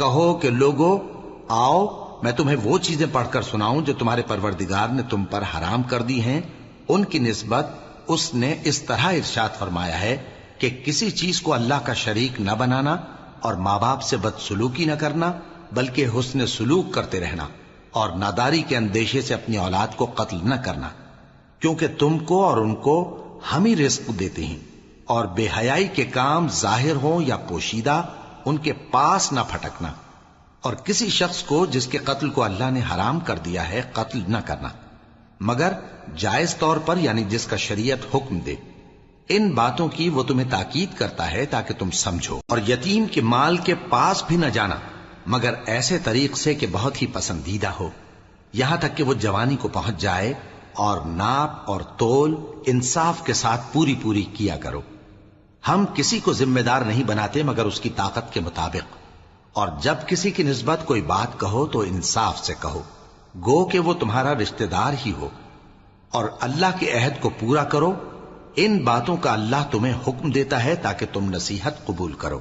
کہو کہ لوگو آؤ میں تمہیں وہ چیزیں پڑھ کر سناؤں جو تمہارے پروردگار نے تم پر حرام کر دی ہیں۔ ان کی نسبت اس نے اس طرح ارشاد فرمایا ہے کہ کسی چیز کو اللہ کا شریک نہ بنانا اور ماں باپ سے بدسلوکی نہ کرنا، بلکہ حسن سلوک کرتے رہنا، اور ناداری کے اندیشے سے اپنی اولاد کو قتل نہ کرنا، کیونکہ تم کو اور ان کو ہم ہی رزق دیتے ہیں، اور بے حیائی کے کام ظاہر ہوں یا پوشیدہ ان کے پاس نہ پھٹکنا، اور کسی شخص کو جس کے قتل کو اللہ نے حرام کر دیا ہے قتل نہ کرنا مگر جائز طور پر، یعنی جس کا شریعت حکم دے۔ ان باتوں کی وہ تمہیں تاکید کرتا ہے تاکہ تم سمجھو، اور یتیم کے مال کے پاس بھی نہ جانا مگر ایسے طریق سے کہ بہت ہی پسندیدہ ہو، یہاں تک کہ وہ جوانی کو پہنچ جائے، اور ناپ اور تول انصاف کے ساتھ پوری پوری کیا کرو۔ ہم کسی کو ذمہ دار نہیں بناتے مگر اس کی طاقت کے مطابق، اور جب کسی کی نسبت کوئی بات کہو تو انصاف سے کہو، گو کہ وہ تمہارا رشتہ دار ہی ہو، اور اللہ کے عہد کو پورا کرو۔ ان باتوں کا اللہ تمہیں حکم دیتا ہے تاکہ تم نصیحت قبول کرو۔